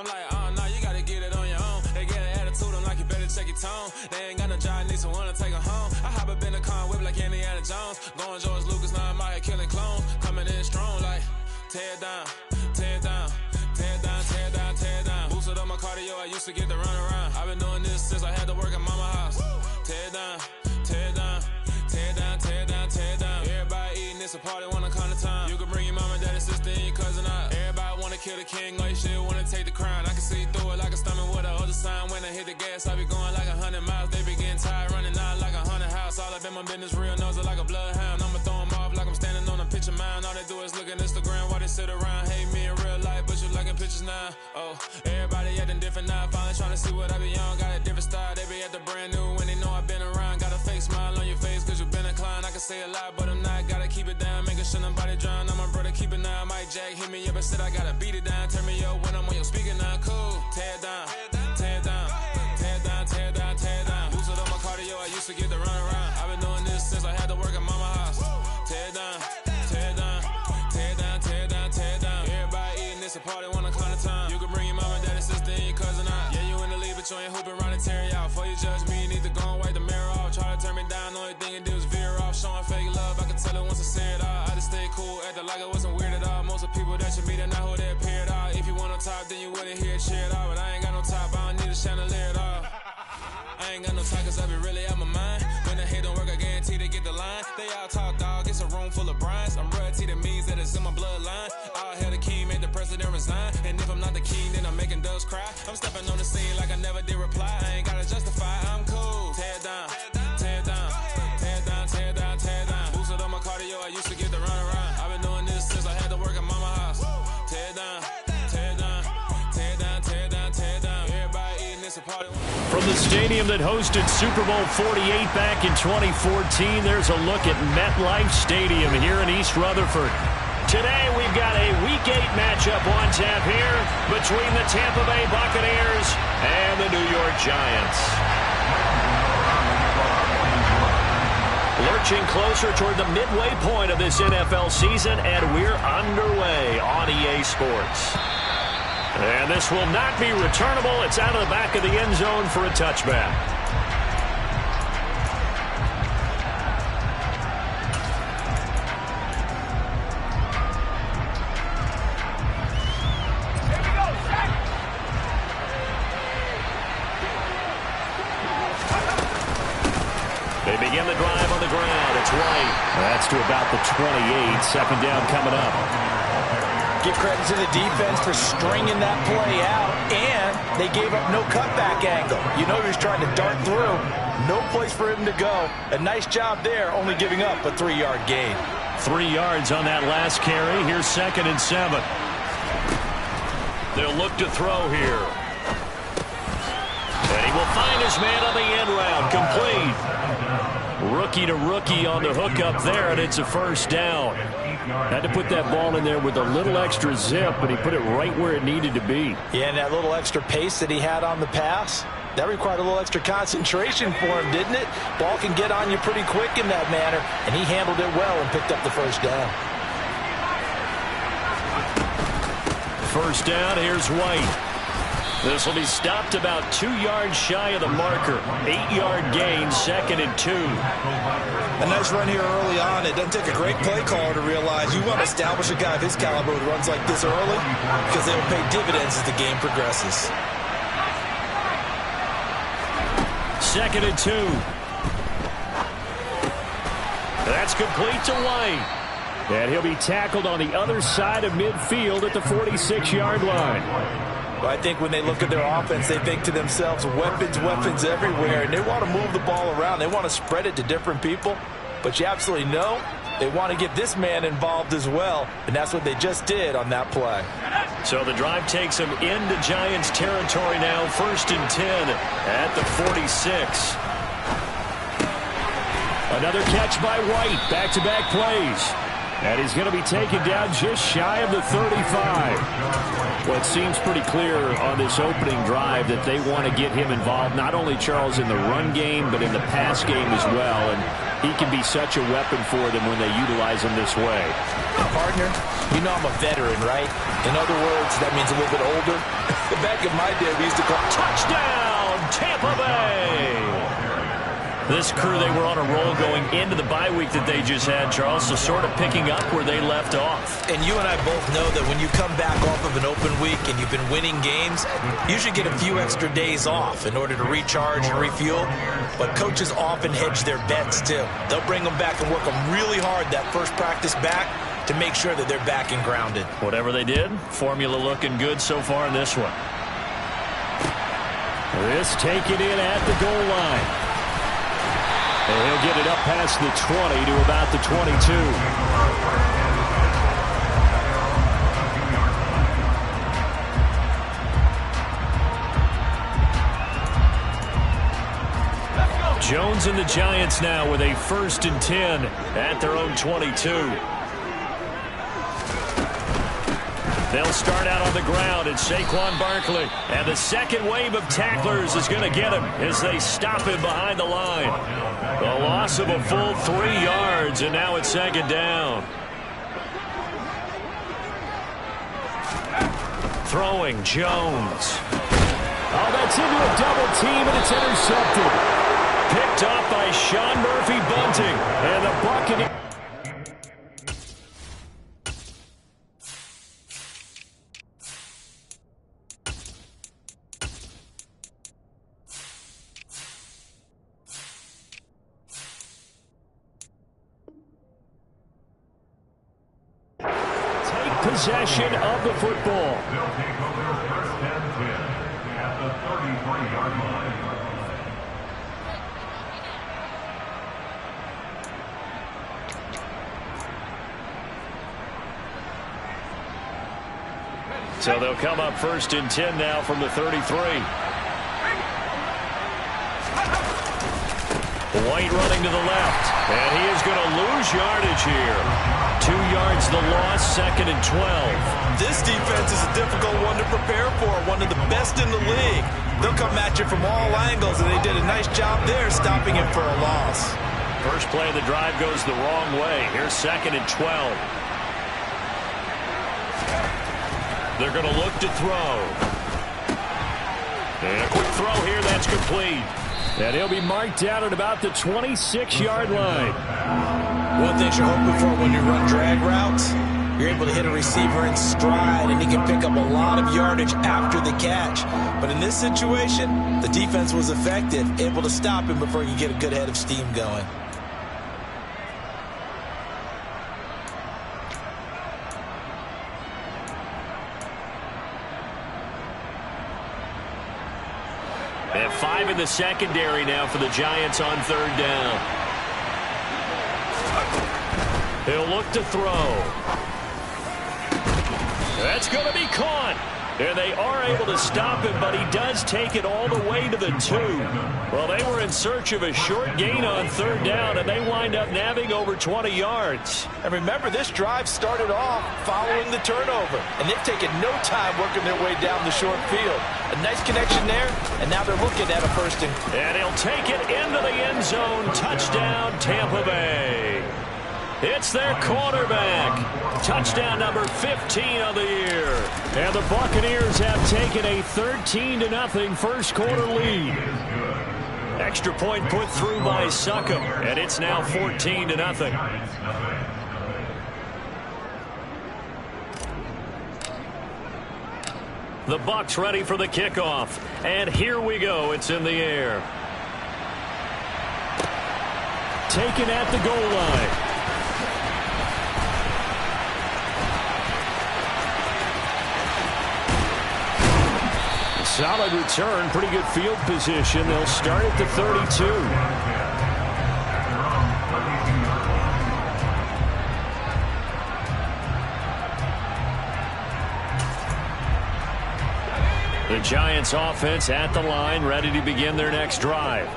I'm like, nah, you gotta get it on your own. They get an attitude, I'm like, you better check your tone. They ain't got no job, need someone to take her home. I hop up in the car and whip like Indiana Jones. Going George Lucas, now I'm out here killing clones. Coming in strong like, tear down, tear down, tear down, tear down, tear down. Boosted up my cardio, I used to get to run around. I've been doing this since I had to work at mama house. Tear down, tear down, tear down, tear down, tear down. Everybody eating, it's a party, wanna come to time. You can bring your mama, daddy, sister, and your cousin out. Everybody wanna kill the king, or you shit wanna take the crown. I can see through it like a stomach with a other sign. When I hit the gas, I be going like 100 miles. They be getting tired, running out like a 100 house. All up in my business, real nose like a bloodhound. I'ma throw 'em off like I'm standing on a picture mound. All they do is look at Instagram while they sit around. Hate me in real life, but you liking pictures now. Oh, everybody acting different now. Finally trying to see what I be on. Got a different style, they be at the brand new when they know I've been around. Got a fake smile on your face cause you been inclined. I can say a lot, but I'm not. Gotta keep it down, making sure nobody drown. I'm my brother, keep it now. Mike Jack hit me up and said I gotta beat it down. Turn me up when I'm on your speaker now. Cool, tear down, tear down, tear down, tear down, tear down. Boosted up my cardio, I used to get to run around. I've been doing this since I had to work at mama house. Tear down, tear down, tear down, tear down, tear down. Everybody eating, it's a party, wanna come to time. You can bring your mama, daddy, sister, and your cousin out. Yeah, you in the league, but you ain't hooping around and tear you out. Before you judge me, you need to go and wipe the mirror off. Try to turn me down, only thing you do is veer off. Showing fake love, I can tell it once I see it all. I just stay cool, acting like I wasn't weird at all. Most of the people that you meet are not who they appear at all. If you want on top, then you wouldn't hear it cheer at all. But I ain't got no top, I don't need a chandelier at all. I ain't got no time cause I be really out my mind. When the hate don't work, I guarantee they get the line. They all talk dog, it's a room full of brines. I'm royalty, that means that it's in my bloodline. All hell the king, made the president resign. And if I'm not the king, then I'm making doves cry. I'm stepping on the scene like I never did reply. I ain't gotta justify, I'm cool. Tear down, tear down, tear down, tear down, tear down. Boosted up my cardio, I used to get to run around. I've been doing this since I had to work at mama house. Tear down, tear down, tear down, tear down, tear down. Everybody eating, it's a party. From the stadium that hosted Super Bowl 48 back in 2014, there's a look at MetLife Stadium here in East Rutherford. Today we've got a Week 8 matchup on tap here between the Tampa Bay Buccaneers and the New York Giants. Lurching closer toward the midway point of this NFL season, and we're underway on EA Sports. And this will not be returnable. It's out of the back of the end zone for a touchback. They begin the drive on the ground. It's White. That's to about the 28. Second down coming up. Give credit to the defense for stringing that play out, and they gave up no cutback angle. You know he was trying to dart through. No place for him to go. A nice job there, only giving up a 3-yard gain. 3 yards on that last carry. Here's 2nd and 7. They'll look to throw here. And he will find his man on the end round. Complete. Rookie to rookie on the hook up there, and it's a first down. Had to put that ball in there with a little extra zip, but he put it right where it needed to be. Yeah, and that little extra pace that he had on the pass, that required a little extra concentration for him, didn't it? Ball can get on you pretty quick in that manner, and he handled it well and picked up the first down. First down, here's White. This will be stopped about 2 yards shy of the marker. 8-yard gain, 2nd and 2. A nice run here early on. It doesn't take a great play caller to realize you want to establish a guy of his caliber who runs like this early because they will pay dividends as the game progresses. 2nd and 2. That's complete to White. And he'll be tackled on the other side of midfield at the 46-yard line. I think when they look at their offense, they think to themselves, weapons, weapons everywhere, and they want to move the ball around. They want to spread it to different people, but you absolutely know they want to get this man involved as well, and that's what they just did on that play. So the drive takes them into Giants territory now, 1st and 10 at the 46. Another catch by White, back-to-back plays. And he's going to be taken down just shy of the 35. Well, it seems pretty clear on this opening drive that they want to get him involved, not only, Charles, in the run game, but in the pass game as well. And he can be such a weapon for them when they utilize him this way. And partner, you know I'm a veteran, right? In other words, that means a little bit older. Back in my day, we used to call touchdown, Tampa Bay! This crew, they were on a roll going into the bye week that they just had, Charles, so sort of picking up where they left off. And you and I both know that when you come back off of an open week and you've been winning games, you should get a few extra days off in order to recharge and refuel. But coaches often hedge their bets, too. They'll bring them back and work them really hard that first practice back to make sure that they're back and grounded. Whatever they did, formula looking good so far in this one. This taken in at the goal line. And he'll get it up past the 20 to about the 22. Jones and the Giants now with a 1st and 10 at their own 22. They'll start out on the ground. It's Saquon Barkley. And the second wave of tacklers is going to get him as they stop him behind the line. A loss of a full 3 yards, and now it's 2nd down. Throwing Jones. Oh, that's into a double team, and it's intercepted. Picked off by Sean Murphy-Bunting. And the Buccaneers. Possession of the football. They'll take over 1st and 10 at the 33-yard line. So they'll come up 1st and 10 now from the 33. White running to the left, and he is going to lose yardage here. 2 yards the loss, 2nd and 12. This defense is a difficult one to prepare for, one of the best in the league. They'll come at you from all angles, and they did a nice job there stopping him for a loss. First play of the drive goes the wrong way. Here's 2nd and 12. They're going to look to throw. And a quick throw here, that's complete. And he'll be marked down at about the 26-yard line. One thing you're hoping for when you run drag routes, you're able to hit a receiver in stride, and he can pick up a lot of yardage after the catch. But in this situation, the defense was effective, able to stop him before he could get a good head of steam going. They have 5 in the secondary now for the Giants on 3rd down. He'll look to throw. That's going to be caught. And they are able to stop him, but he does take it all the way to the 2. Well, they were in search of a short gain on 3rd down, and they wind up nabbing over 20 yards. And remember, this drive started off following the turnover, and they've taken no time working their way down the short field. A nice connection there, and now they're looking at a 1st and... And he'll take it into the end zone. Touchdown, Tampa Bay. It's their quarterback. Touchdown number 15 of the year. And the Buccaneers have taken a 13-0 first quarter lead. Extra point put through by Succop, and it's now 14-0. The Bucs ready for the kickoff. And here we go. It's in the air. Taken at the goal line. Solid return, pretty good field position. They'll start at the 32. The Giants offense at the line, ready to begin their next drive.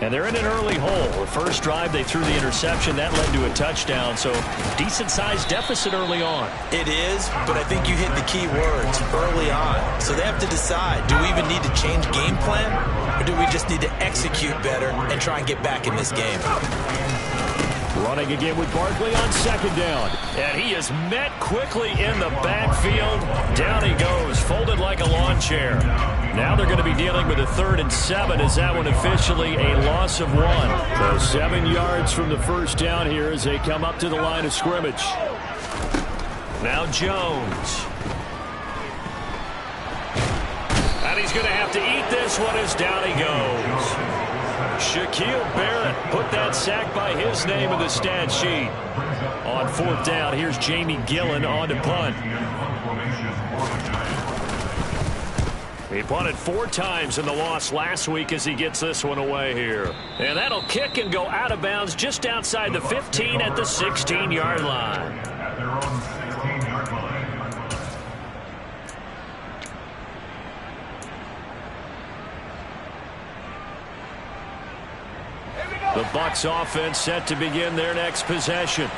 And they're in an early hole. The first drive, they threw the interception. That led to a touchdown, so decent-sized deficit early on. It is, but I think you hit the key words, early on. So they have to decide, do we even need to change game plan, or do we just need to execute better and try and get back in this game? Running again with Barkley on second down. And he is met quickly in the backfield. Down he goes, folded like a lawn chair. Now they're going to be dealing with a 3rd and 7 as that one officially a loss of 1. So 7 yards from the first down here as they come up to the line of scrimmage. Now Jones. And he's going to have to eat this one as down he goes. Shaquille Barrett put that sack by his name in the stat sheet. On 4th down, here's Jamie Gillen on to punt. He punted 4 times in the loss last week as he gets this one away here. And that'll kick and go out of bounds just outside the 15 at the 16-yard line. At their own 16-yard line. The BUCS offense set to begin their next possession.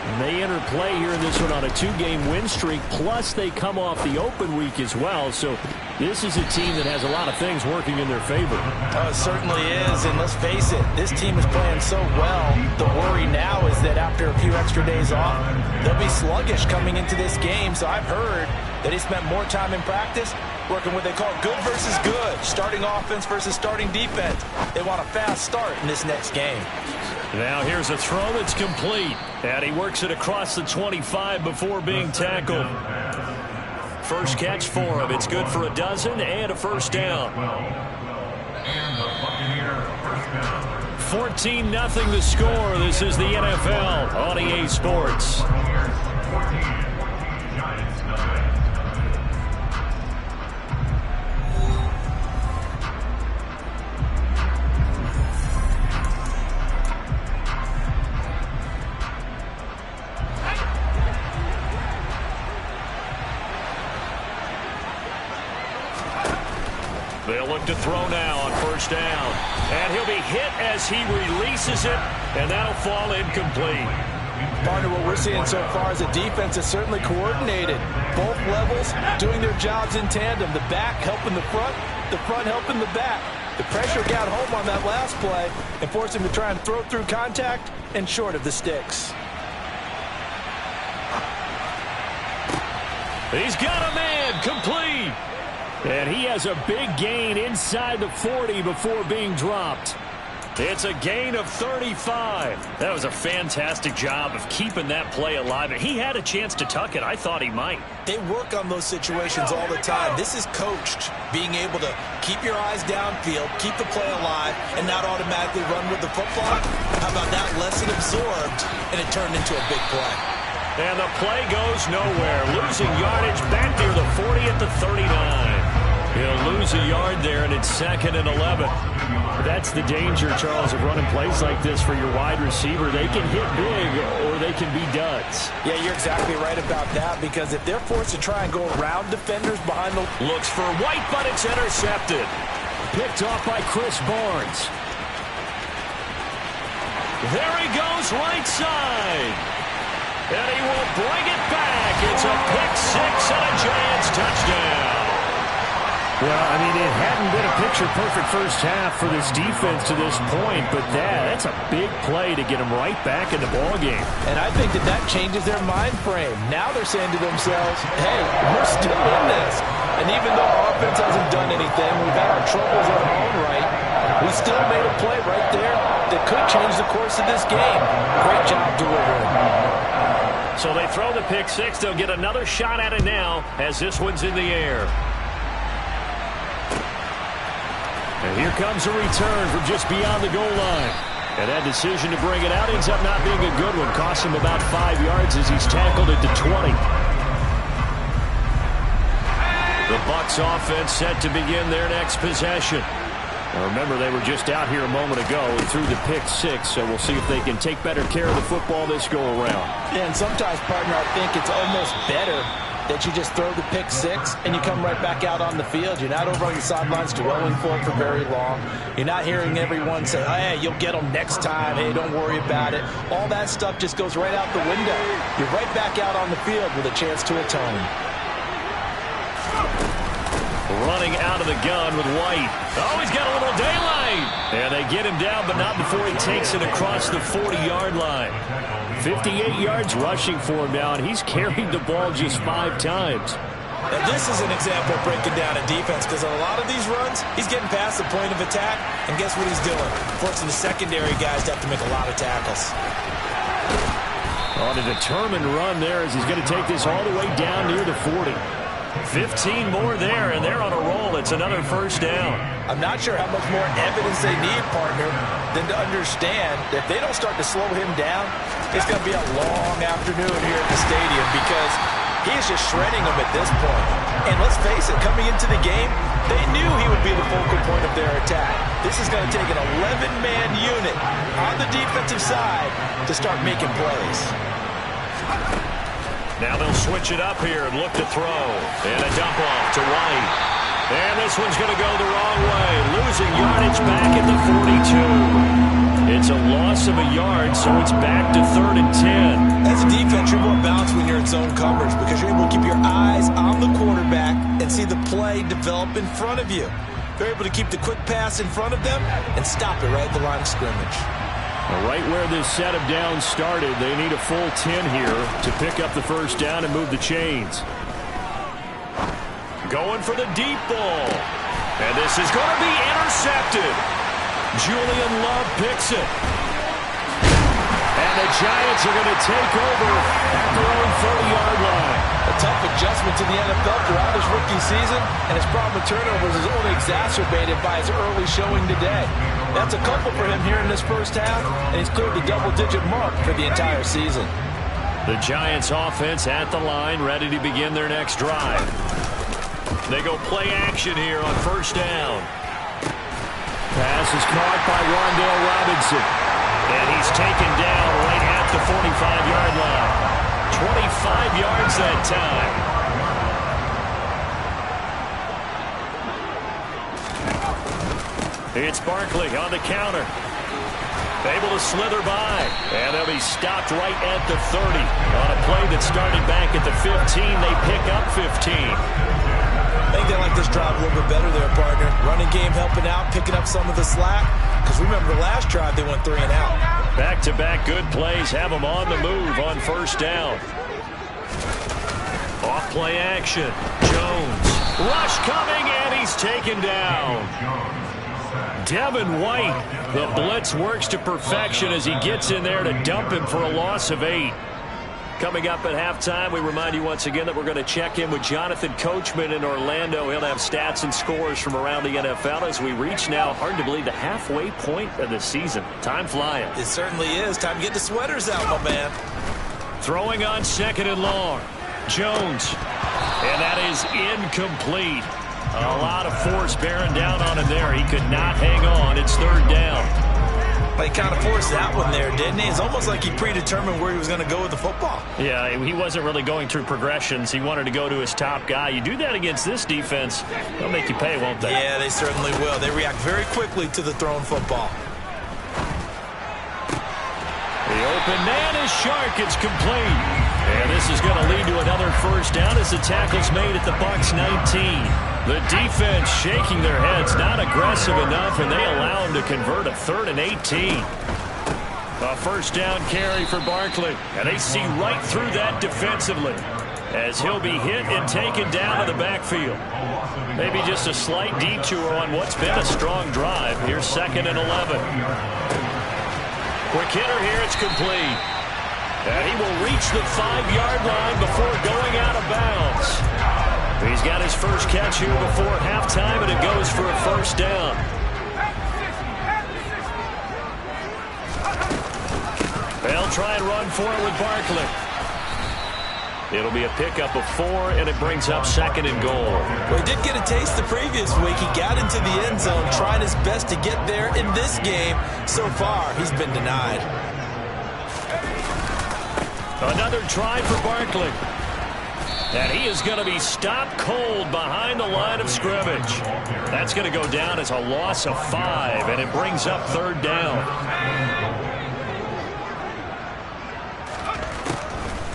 And they enter play here in this one on a 2-game win streak, plus they come off the open week as well. So this is a team that has a lot of things working in their favor. Oh, it certainly is, and let's face it, this team is playing so well. The worry now is that after a few extra days off, they'll be sluggish coming into this game. So I've heard that he spent more time in practice working what they call good versus good, starting offense versus starting defense. They want a fast start in this next game. Now here's a throw that's complete, and he works it across the 25 before being tackled. First catch for him. It's good for a dozen and a first down. 14-0 the score. This is the NFL on EA Sports. They'll look to throw now on first down. And he'll be hit as he releases it, and that'll fall incomplete. Partner, what we're seeing so far is the defense is certainly coordinated. Both levels doing their jobs in tandem. The back helping the front helping the back. The pressure got home on that last play and forced him to try and throw through contact and short of the sticks. He's got a man, complete. And he has a big gain inside the 40 before being dropped. It's a gain of 35. That was a fantastic job of keeping that play alive. He had a chance to tuck it. I thought he might. They work on those situations all the time. This is coached, being able to keep your eyes downfield, keep the play alive, and not automatically run with the football. How about that lesson absorbed, and it turned into a big play. And the play goes nowhere. Losing yardage back near the 40 at the 39. He'll lose a yard there, and it's 2nd and 11. That's the danger, Charles, of running plays like this for your wide receiver. They can hit big, or they can be duds. Yeah, you're exactly right about that, because if they're forced to try and go around defenders behind the... Looks for White, but it's intercepted. Picked off by Chris Barnes. There he goes, right side. And he will bring it back. It's a pick six and a Giants touchdown. Well, I mean, it hadn't been a picture-perfect first half for this defense to this point, but that's a big play to get them right back in the ballgame. And I think that changes their mind frame. Now they're saying to themselves, hey, we're still in this. And even though our offense hasn't done anything, we've had our troubles in our own right, we still made a play right there that could change the course of this game. Great job delivering. So they throw the pick six. They'll get another shot at it now as this one's in the air. And here comes a return from just beyond the goal line. And that decision to bring it out ends up not being a good one. Costs him about 5 yards as he's tackled it to 20. The BUCS offense set to begin their next possession. Now remember, they were just out here a moment ago and threw the pick six, so we'll see if they can take better care of the football this go-around. Yeah, and sometimes, partner, I think it's almost better that you just throw the pick six and you come right back out on the field. You're not over on the sidelines dwelling for it for very long. You're not hearing everyone say, oh, hey, you'll get them next time. Hey, don't worry about it. All that stuff just goes right out the window. You're right back out on the field with a chance to atone. Running out of the gun with White. Oh, he's got a little daylight. And they get him down, but not before he takes it across the 40-yard line. 58 yards rushing for him now, and he's carried the ball just 5 times. Now this is an example of breaking down a defense, because on a lot of these runs, he's getting past the point of attack, and guess what he's doing? Forcing the secondary guys to have to make a lot of tackles. On a determined run there as he's going to take this all the way down near the 40. 15 more there, and they're on a roll. It's another first down. I'm not sure how much more evidence they need, partner, than to understand that if they don't start to slow him down, it's going to be a long afternoon here at the stadium, because he's just shredding them at this point. And let's face it, coming into the game, they knew he would be the focal point of their attack. This is going to take an 11-man unit on the defensive side to start making plays. Now they'll switch it up here and look to throw. And a dump off to White. And this one's going to go the wrong way. Losing yardage back at the 42. It's a loss of a yard, so it's back to 3rd and 10. As a defense, you're more balanced when you're in zone coverage, because you're able to keep your eyes on the quarterback and see the play develop in front of you. You're able to keep the quick pass in front of them and stop it right at the line of scrimmage. Right where this set of downs started, they need a full 10 here to pick up the first down and move the chains. Going for the deep ball. And this is going to be intercepted. Julian Love picks it. And the Giants are going to take over at their own 30-yard line. A tough adjustment to the NFL throughout his rookie season, and his problem with turnovers is only exacerbated by his early showing today. That's a couple for him here in this first half, and he's cleared the double-digit mark for the entire season. The Giants offense at the line, ready to begin their next drive. They go play action here on first down. Pass is caught by Rondale Robinson. And he's taken down right at the 45-yard line. 25 yards that time. It's Barkley on the counter. Able to slither by. And they'll be stopped right at the 30. On a play that started back at the 15, they pick up 15. I think they like this drive a little bit better there, partner. Running game helping out, picking up some of the slack. Because remember, the last drive they went 3 and out. Back-to-back good plays have them on the move on first down. Off play action. Jones. Rush coming, and he's taken down. Devin White. The blitz works to perfection as he gets in there to dump him for a loss of 8. Coming up at halftime, we remind you once again that we're going to check in with Jonathan Coachman in Orlando. He'll have stats and scores from around the NFL as we reach now, hard to believe, the halfway point of the season. Time flying. It certainly is. Time to get the sweaters out, my man. Throwing on 2nd and long. Jones. And that is incomplete. A lot of force bearing down on him there. He could not hang on. It's 3rd down. He kind of forced that one there, didn't he? It's almost like he predetermined where he was going to go with the football. Yeah, he wasn't really going through progressions. He wanted to go to his top guy. You do that against this defense, they'll make you pay, won't they? Yeah, they certainly will. They react very quickly to the thrown football. The open man is Shark. It's complete. And this is going to lead to another first down as the tackle's made at the BUCS 19. The defense shaking their heads, not aggressive enough, and they allow him to convert a 3rd and 18. A first down carry for Barkley, and they see right through that defensively as he'll be hit and taken down to the backfield. Maybe just a slight detour on what's been a strong drive. Here's 2nd and 11. Quick hitter here, it's complete. And he will reach the 5-yard line before going out of bounds. He's got his first catch here before halftime, and it goes for a first down. They'll try and run for it with Barkley. It'll be a pickup of 4, and it brings up 2nd and goal. Well, he did get a taste the previous week. He got into the end zone, trying his best to get there in this game. So far, he's been denied. Another try for Barkley. And he is going to be stopped cold behind the line of scrimmage. That's going to go down as a loss of 5, and it brings up 3rd down.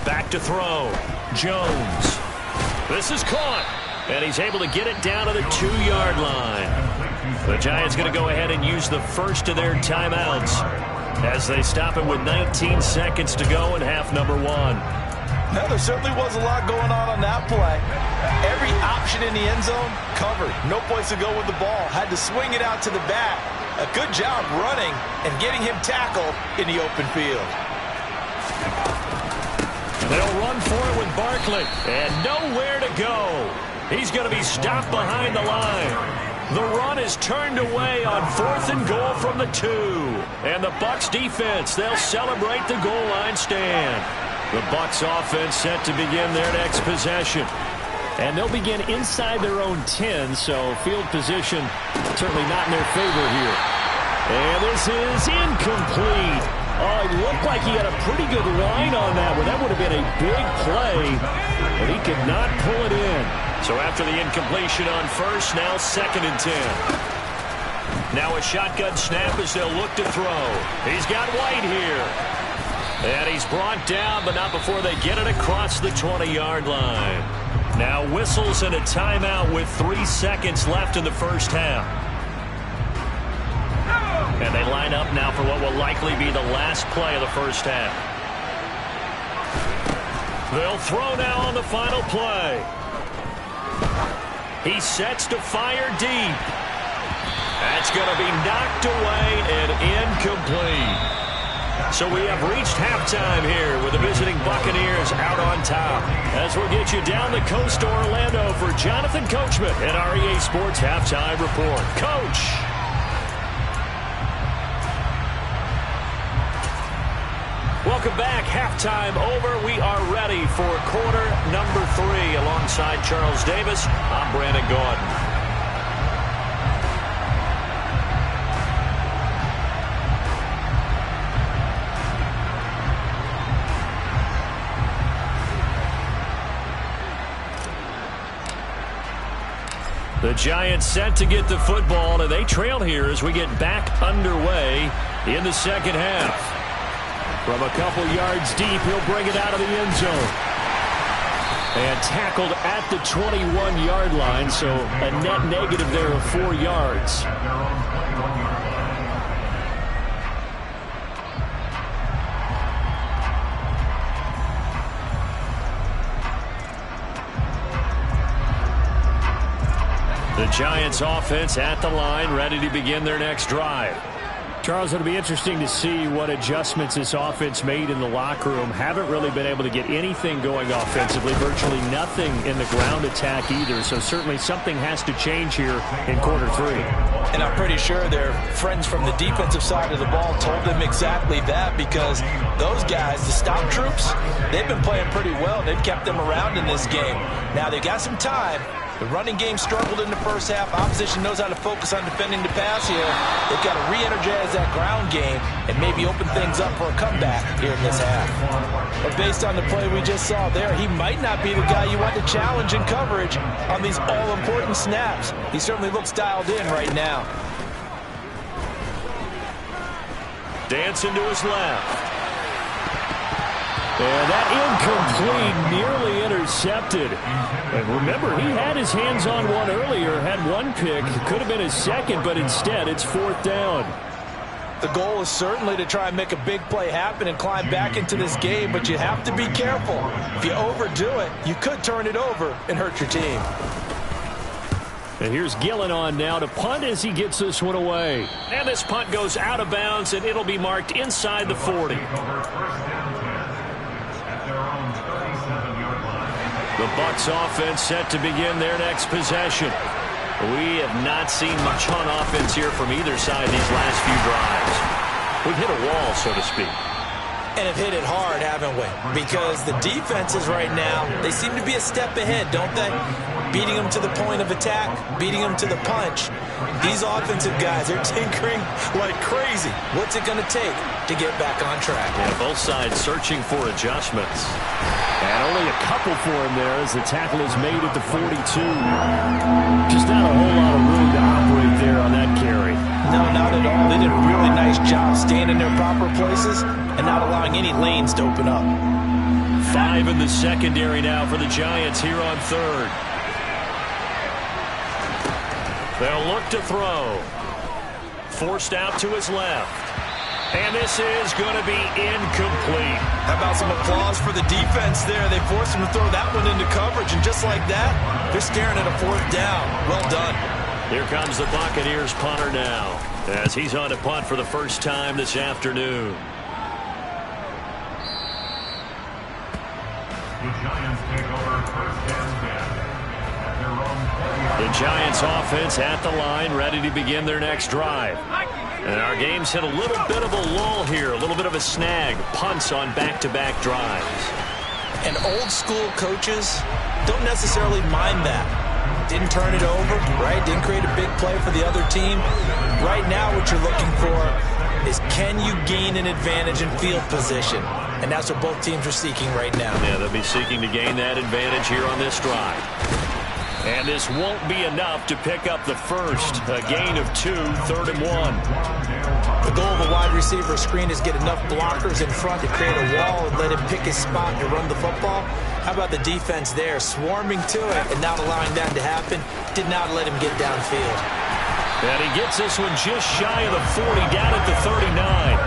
Back to throw. Jones. This is caught. And he's able to get it down to the 2-yard line. The Giants going to go ahead and use the first of their timeouts as they stop him with 19 seconds to go in half number 1. Now, there certainly was a lot going on that play. Every option in the end zone covered. No place to go with the ball. Had to swing it out to the back. A good job running and getting him tackled in the open field. They'll run for it with Barkley. And nowhere to go. He's going to be stopped behind the line. The run is turned away on 4th and goal from the 2. And the BUCS defense, they'll celebrate the goal line stand. The BUCS offense set to begin their next possession. And they'll begin inside their own 10, so field position certainly not in their favor here. And this is incomplete. Oh, it looked like he had a pretty good line on that one. That would have been a big play, but he could not pull it in. So after the incompletion on first, now 2nd and 10. Now a shotgun snap as they'll look to throw. He's got White here. And he's brought down, but not before they get it across the 20-yard line. Now whistles and a timeout with 3 seconds left in the first half. And they line up now for what will likely be the last play of the first half. They'll throw now on the final play. He sets to fire deep. That's going to be knocked away and incomplete. So we have reached halftime here with the visiting Buccaneers out on top. As we'll get you down the coast to Orlando for Jonathan Coachman at our EA Sports Halftime Report. Coach. Welcome back. Halftime over. We are ready for quarter number 3. Alongside Charles Davis, I'm Brandon Gordon. The Giants set to get the football, and they trail here as we get back underway in the second half. From a couple yards deep, he'll bring it out of the end zone. And tackled at the 21-yard line, so a net negative there of 4 yards. The Giants offense at the line, ready to begin their next drive. Charles, it'll be interesting to see what adjustments this offense made in the locker room. Haven't really been able to get anything going offensively, virtually nothing in the ground attack either. So certainly something has to change here in quarter 3. And I'm pretty sure their friends from the defensive side of the ball told them exactly that, because those guys, the stop troops, they've been playing pretty well. They've kept them around in this game. Now they've got some time. The running game struggled in the first half. Opposition knows how to focus on defending the pass here. They've got to re-energize that ground game and maybe open things up for a comeback here in this half. But based on the play we just saw there, he might not be the guy you want to challenge in coverage on these all-important snaps. He certainly looks dialed in right now. Dancing to his left. And that incomplete, nearly intercepted. And remember, he had his hands on one earlier, had one pick. Could have been his second, but instead it's 4th down. The goal is certainly to try and make a big play happen and climb back into this game, but you have to be careful. If you overdo it, you could turn it over and hurt your team. And here's Gillen on now to punt as he gets this one away. And this punt goes out of bounds, and it'll be marked inside the 40. The BUCS offense set to begin their next possession. We have not seen much on offense here from either side these last few drives. We've hit a wall, so to speak. And have hit it hard, haven't we? Because the defenses right now, they seem to be a step ahead, don't they? Beating them to the point of attack, beating them to the punch. These offensive guys, they're tinkering like crazy. What's it going to take to get back on track? Yeah, both sides searching for adjustments. And only a couple for him there as the tackle is made at the 42. Just not a whole lot of room to operate there on that carry. No, not at all. They did a really nice job staying in their proper places and not allowing any lanes to open up. 5 in the secondary now for the Giants here on 3rd. They'll look to throw. Forced out to his left. And this is going to be incomplete. How about some applause for the defense there? They forced him to throw that one into coverage, and just like that, they're staring at a 4th down. Well done. Here comes the Buccaneers punter now, as he's on to punt for the first time this afternoon. The Giants take over 1st and 10 at their own 40. The Giants offense at the line, ready to begin their next drive. And our game's hit a little bit of a lull here, a little bit of a snag. Punts on back-to-back drives. And old school coaches don't necessarily mind that. Didn't turn it over, right? Didn't create a big play for the other team. Right now what you're looking for is, can you gain an advantage in field position? And that's what both teams are seeking right now. Yeah, they'll be seeking to gain that advantage here on this drive. And this won't be enough to pick up the first. A gain of 2, 3rd and 1. The goal of a wide receiver screen is get enough blockers in front to create a wall and let him pick his spot to run the football. How about the defense there, swarming to it and not allowing that to happen? Did not let him get downfield. And he gets this one just shy of the 40, down at the 39.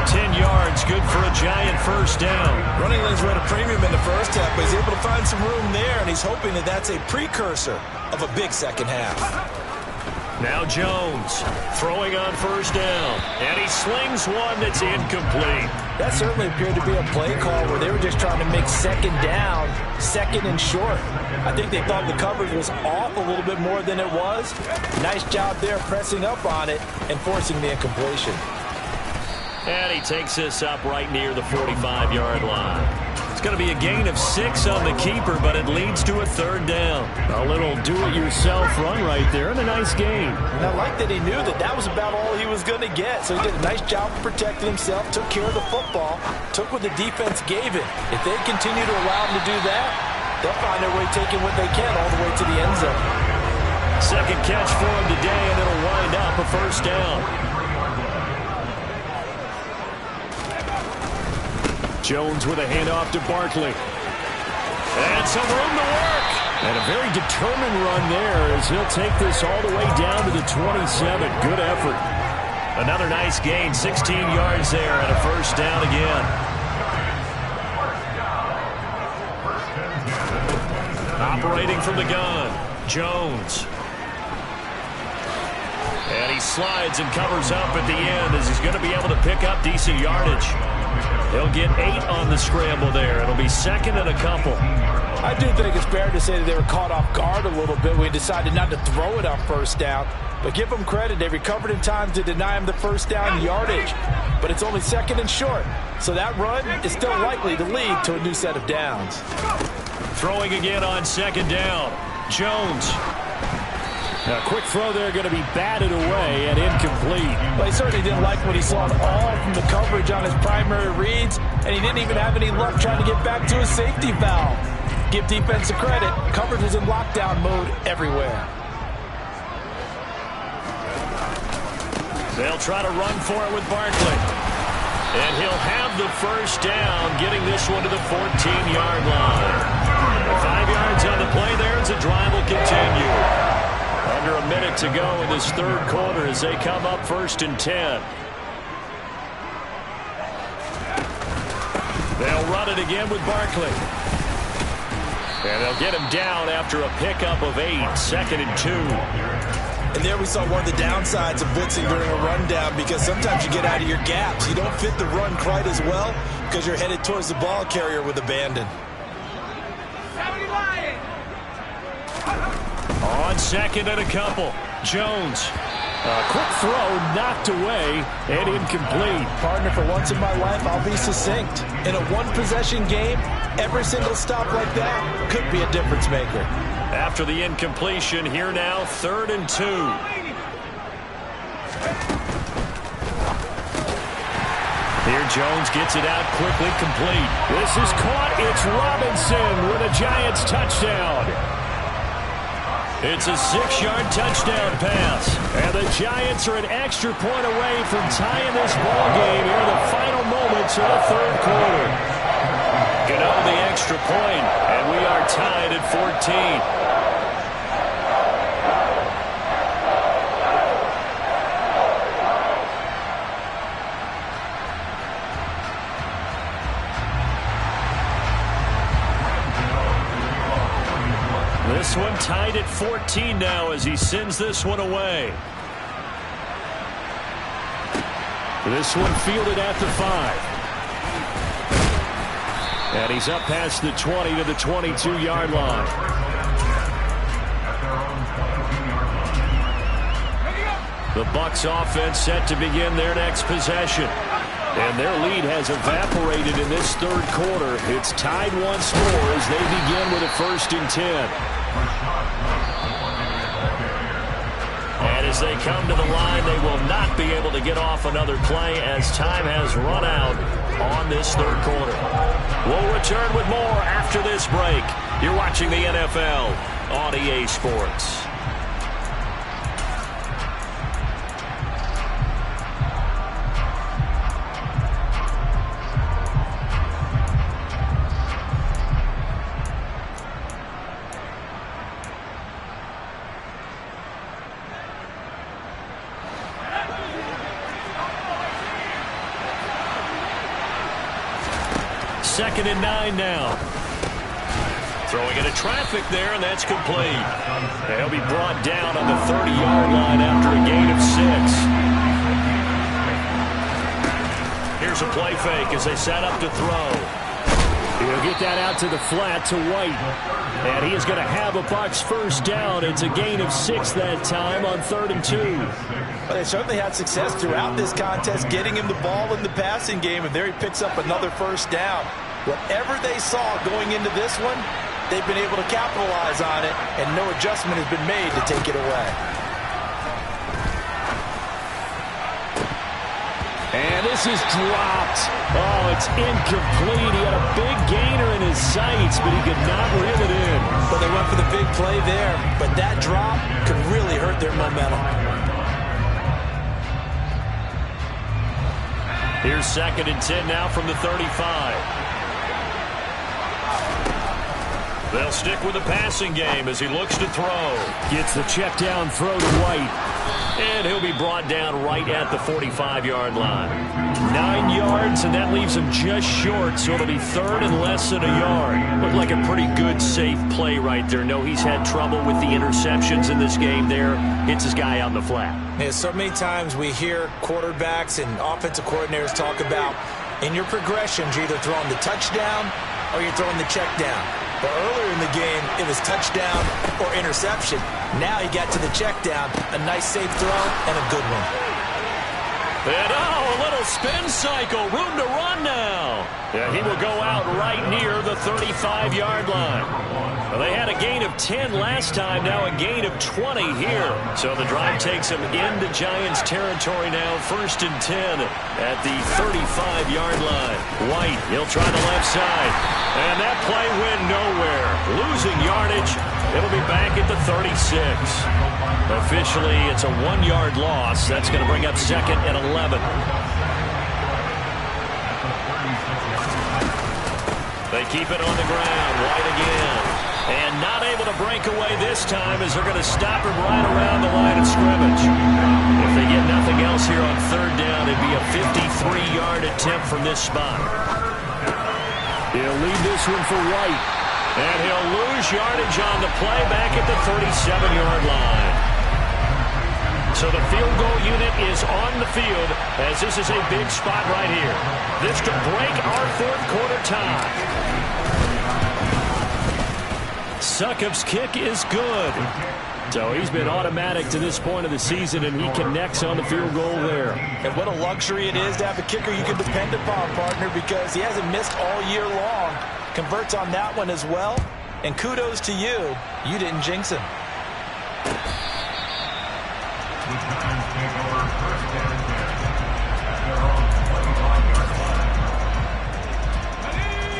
10 yards, good for a Giant first down. Running lanes were at a premium in the first half, but he's able to find some room there, and he's hoping that that's a precursor of a big second half. Now Jones throwing on first down, and he slings one that's incomplete. That certainly appeared to be a play call where they were just trying to make second down, second and short. I think they thought the coverage was off a little bit more than it was. Nice job there pressing up on it and forcing the incompletion. And he takes this up right near the 45-yard line. It's going to be a gain of 6 on the keeper, but it leads to a 3rd down. A little do-it-yourself run right there, and a nice gain. And I like that he knew that that was about all he was going to get. So he did a nice job of protecting himself, took care of the football, took what the defense gave him. If they continue to allow him to do that, they'll find their way taking what they can all the way to the end zone. Second catch for him today, and it'll wind up a first down. Jones with a handoff to Barkley. And some room to work. And a very determined run there as he'll take this all the way down to the 27. Good effort. Another nice gain, 16 yards there, and a first down again. Operating from the gun, Jones. And he slides and covers up at the end as he's going to be able to pick up decent yardage. He'll get 8 on the scramble there. It'll be 2nd and a couple. I do think it's fair to say that they were caught off guard a little bit. We decided not to throw it on first down. But give them credit. They recovered in time to deny him the first down yardage. But it's only 2nd and short. So that run is still likely to lead to a new set of downs. Throwing again on 2nd down. Jones. A quick throw there, going to be batted away and incomplete. Well, he certainly didn't like what he saw at all from the coverage on his primary reads, and he didn't even have any luck trying to get back to his safety valve. Give defense a credit. Coverage was in lockdown mode everywhere. They'll try to run for it with Barkley. And he'll have the first down, getting this one to the 14-yard line. 5 yards on the play there as the drive will continue. Under a minute to go in this 3rd quarter as they come up 1st and 10. They'll run it again with Barkley. And they'll get him down after a pickup of 8, 2nd and 2. And there we saw one of the downsides of blitzing during a rundown, because sometimes you get out of your gaps. You don't fit the run quite as well because you're headed towards the ball carrier with abandon. On 2nd and a couple, Jones. A quick throw knocked away and incomplete. Partner, for once in my life, I'll be succinct. In a one-possession game, every single stop like that could be a difference maker. After the incompletion, here now, 3rd and 2. Here Jones gets it out quickly, complete. This is caught. It's Robinson with a Giants touchdown. It's a 6-yard touchdown pass. And the Giants are an extra point away from tying this ball game here in the final moments of the 3rd quarter. Get on the extra point, and we are tied at 14. tied at 14 now as he sends this one away. This one fielded at the 5. And he's up past the 20 to the 22-yard line. The Bucs offense set to begin their next possession. And their lead has evaporated in this third quarter. It's tied once more as they begin with a 1st and 10. And as they come to the line, they will not be able to get off another play as time has run out on this third quarter. We'll return with more after this break. You're watching the NFL on EA Sports. Second and 9 now. Throwing into traffic there, and that's complete. They'll be brought down on the 30-yard line after a gain of 6. Here's a play fake as they set up to throw. He'll get that out to the flat to White. And he is going to have a Bucs first down. It's a gain of 6 that time on 3rd and 2. Well, they certainly had success throughout this contest, getting him the ball in the passing game, and there he picks up another first down. Whatever they saw going into this one, they've been able to capitalize on it, and no adjustment has been made to take it away. And this is dropped. Oh, it's incomplete. He had a big gainer in his sights, but he could not reel it in. Well, they went for the big play there, but that drop could really hurt their momentum. Here's 2nd and 10 now from the 35. They'll stick with the passing game as he looks to throw. Gets the check down throw to White. And he'll be brought down right at the 45-yard line. 9 yards, and that leaves him just short, so it'll be 3rd and less than a yard. Looked like a pretty good, safe play right there. No, he's had trouble with the interceptions in this game there. Hits his guy out in the flat. Yeah, so many times we hear quarterbacks and offensive coordinators talk about in your progressions, you're either throwing the touchdown or you're throwing the check down. But earlier in the game, it was touchdown or interception. Now he got to the check down, a nice safe throw, and a good one. And a little spin cycle, room to run now. And he will go out right near the 35-yard line. Well, they had a gain of 10 last time, now a gain of 20 here. So the drive takes him into Giants territory now, 1st and 10 at the 35-yard line. White, he'll try the left side. And that play went nowhere. Losing yardage. It'll be back at the 36. Officially, it's a 1-yard loss. That's going to bring up 2nd and 11. They keep it on the ground. White again. And not able to break away this time as they're going to stop him right around the line of scrimmage. If they get nothing else here on 3rd down, it'd be a 53-yard attempt from this spot. He'll lead this one for White. And he'll lose yardage on the play back at the 37-yard line. So the field goal unit is on the field as this is a big spot right here. This could break our 4th quarter tie. Succop's kick is good. So he's been automatic to this point of the season, and he connects on the field goal there. And what a luxury it is to have a kicker you can depend upon, partner, because he hasn't missed all year long. Converts on that one as well. And kudos to you. You didn't jinx him.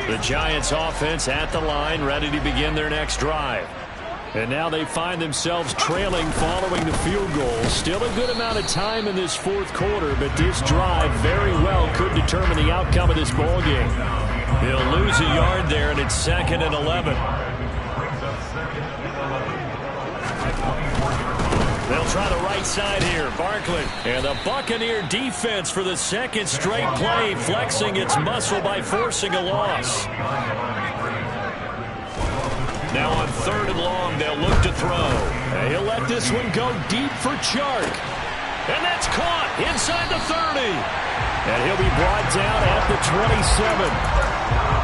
The Giants offense at the line, ready to begin their next drive. And now they find themselves trailing following the field goal. Still a good amount of time in this 4th quarter, but this drive very well could determine the outcome of this ball game. He'll lose a yard there, and it's 2nd and 11. They'll try the right side here. Barkley. And the Buccaneer defense for the 2nd straight play, flexing its muscle by forcing a loss. Now on 3rd and long, they'll look to throw. And he'll let this one go deep for Chark. And that's caught inside the 30. And he'll be brought down at the 27.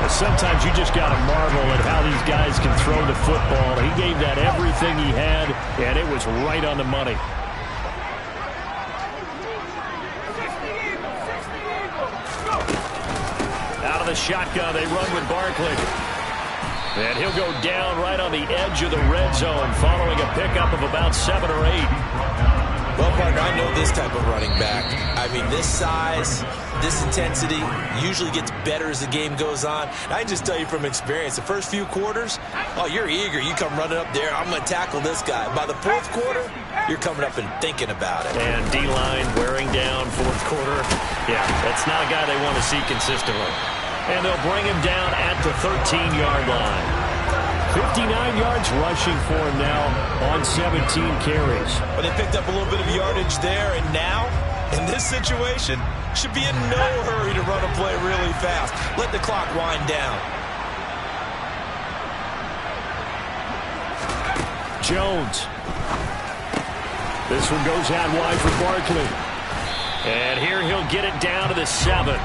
Sometimes you just got to marvel at how these guys can throw the football. He gave that everything he had, and it was right on the money. Out of the shotgun, they run with Barkley. And he'll go down right on the edge of the red zone following a pickup of about 7 or 8. Well, partner, I know this type of running back. I mean, this size, this intensity usually gets better as the game goes on. And I can just tell you from experience, the first few quarters, oh, you're eager. You come running up there, I'm going to tackle this guy. By the 4th quarter, you're coming up and thinking about it. And D-line wearing down 4th quarter. Yeah, that's not a guy they want to see consistently. And they'll bring him down at the 13-yard line. 59 yards rushing for him now on 17 carries. But they picked up a little bit of yardage there, and now, in this situation, should be in no hurry to run a play really fast. Let the clock wind down. Jones. This one goes out wide for Barkley. And here he'll get it down to the 7.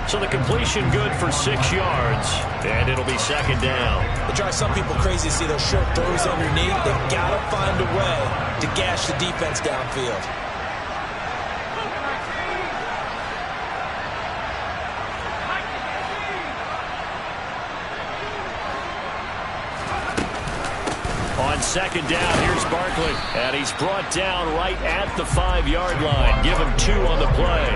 So the completion good for 6 yards, and it'll be 2nd down. It drives some people crazy to see those short throws underneath. They've got to find a way to gash the defense downfield. On 2nd down, here's Barkley, and he's brought down right at the 5-yard line. Give him 2 on the play.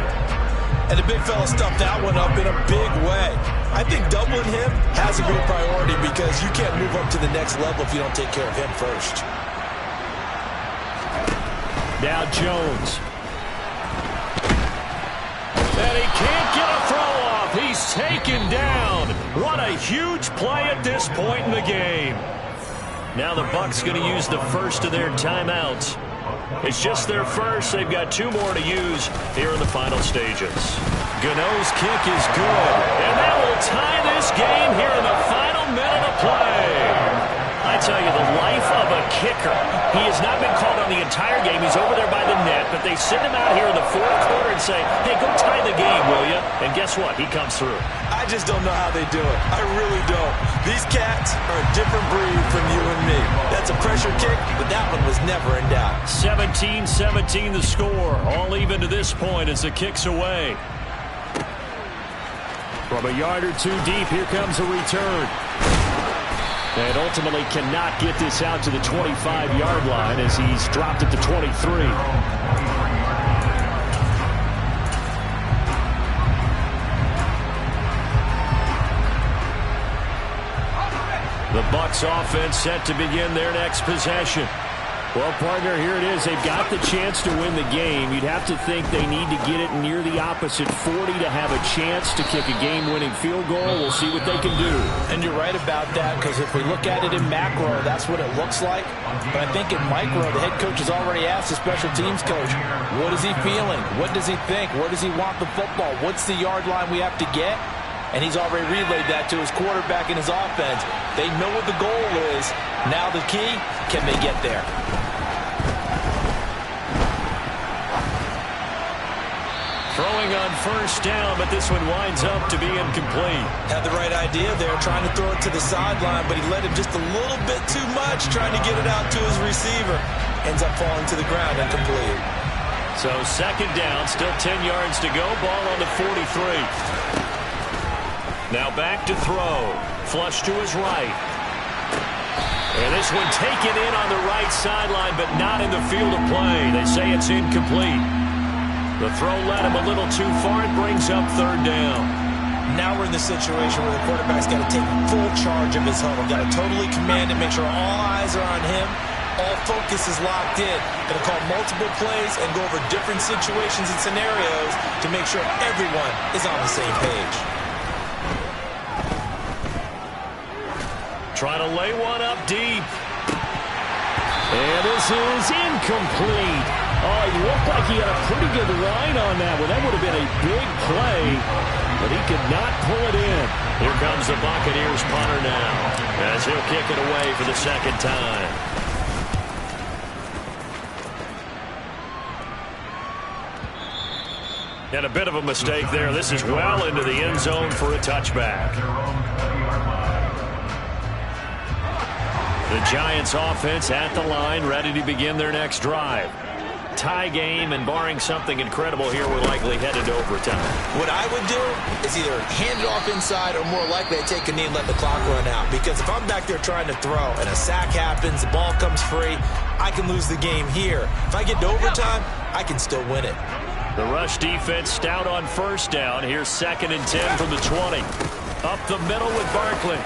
And the big fella stuffed that one up in a big way. I think doubling him has a great priority because you can't move up to the next level if you don't take care of him first. Now Jones. And he can't get a throw off. He's taken down. What a huge play at this point in the game. Now the Bucs going to use the first of their timeouts. It's just their first. They've got 2 more to use here in the final stages. Gano's kick is good. And that will tie this game here in the final minute of play. I tell you, the life of a kicker. He has not been called on the entire game. He's over there by the net, but they send him out here in the 4th quarter and say, hey, go tie the game, will you? And guess what? He comes through. I just don't know how they do it. I really don't. These cats are a different breed from you and me. That's a pressure kick, but that one was never in doubt. 17-17 the score. All even to this point as the kick's away. From a yard or 2 deep, here comes a return. And ultimately cannot get this out to the 25-yard line as he's dropped at the 23. The Bucs offense set to begin their next possession. Well, partner, here it is. They've got the chance to win the game. You'd have to think they need to get it near the opposite 40 to have a chance to kick a game-winning field goal. We'll see what they can do. And you're right about that, because if we look at it in macro, that's what it looks like. But I think in micro, the head coach has already asked the special teams coach, what is he feeling? What does he think? Where does he want the football? What's the yard line we have to get? And he's already relayed that to his quarterback and his offense. They know what the goal is. Now the key, can they get there? Throwing on 1st down, but this one winds up to be incomplete. Had the right idea there, trying to throw it to the sideline, but he let him just a little bit too much, trying to get it out to his receiver. Ends up falling to the ground incomplete. So 2nd down, still 10 yards to go. Ball on the 43. Now back to throw. Flush to his right. And this one taken in on the right sideline, but not in the field of play. They say it's incomplete. The throw led him a little too far. It brings up 3rd down. Now we're in the situation where the quarterback's got to take full charge of his huddle. Got to totally command it, make sure all eyes are on him. All focus is locked in. Going to call multiple plays and go over different situations and scenarios to make sure everyone is on the same page. Trying to lay one up deep. And this is incomplete. Oh, he looked like he had a pretty good line on that one. That would have been a big play, but he could not pull it in. Here comes the Buccaneers punter now, as he'll kick it away for the second time. And a bit of a mistake there. This is well into the end zone for a touchback. The Giants offense at the line, ready to begin their next drive. Tie game, and barring something incredible here, we're likely headed to overtime. What I would do is either hand it off inside, or more likely I take a knee and let the clock run out. Because if I'm back there trying to throw and a sack happens, the ball comes free, I can lose the game here. If I get to overtime, I can still win it. The rush defense stout on first down. Here's 2nd and 10 from the 20. Up the middle with Barkley.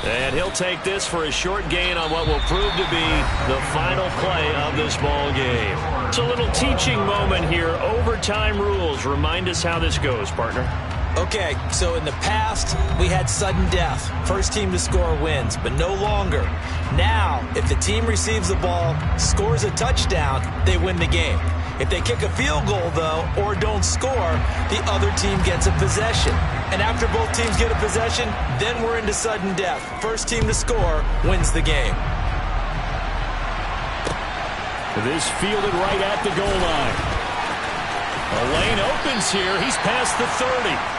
And he'll take this for a short gain on what will prove to be the final play of this ball game. It's a little teaching moment here. Overtime rules. Remind us how this goes, partner. Okay, so in the past, we had sudden death. First team to score wins, but no longer. Now, if the team receives the ball, scores a touchdown, they win the game. If they kick a field goal, though, or don't score, the other team gets a possession. And after both teams get a possession, then we're into sudden death. First team to score wins the game. This fielded right at the goal line. A lane opens here. He's past the 30.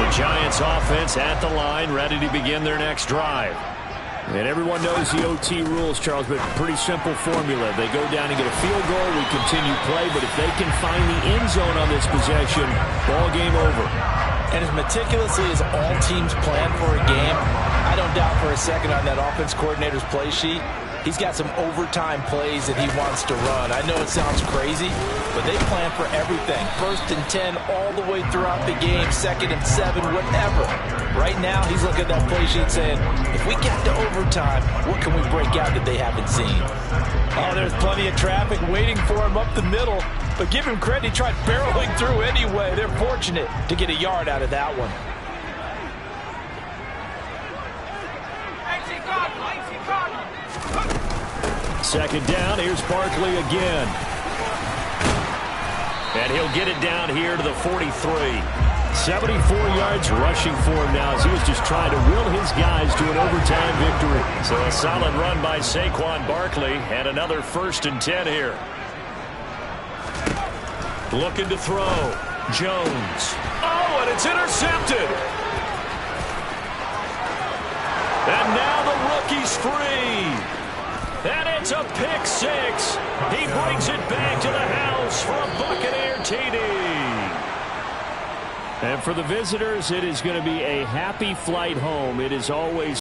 The Giants offense at the line, ready to begin their next drive. And everyone knows the OT rules, Charles, but pretty simple formula. They go down and get a field goal, we continue play, but if they can find the end zone on this possession, ball game over. And as meticulously as all teams plan for a game, I don't doubt for a second on that offense coordinator's play sheet, he's got some overtime plays that he wants to run. I know it sounds crazy, but they plan for everything. 1st and 10 all the way throughout the game, 2nd and 7, whatever. Right now, he's looking at that play sheet saying, if we get to overtime, what can we break out that they haven't seen? Oh, there's plenty of traffic waiting for him up the middle, but give him credit, he tried barreling through anyway. They're fortunate to get a yard out of that one. Second down, here's Barkley again. And he'll get it down here to the 43. 74 yards rushing for him now as he was just trying to will his guys to an overtime victory. So a solid run by Saquon Barkley, and another 1st and 10 here. Looking to throw. Jones. Oh, and it's intercepted. And now the rookie's free. And it's a pick 6. He brings it back to the house for a Buccaneer TD. And for the visitors, it is going to be a happy flight home. It is always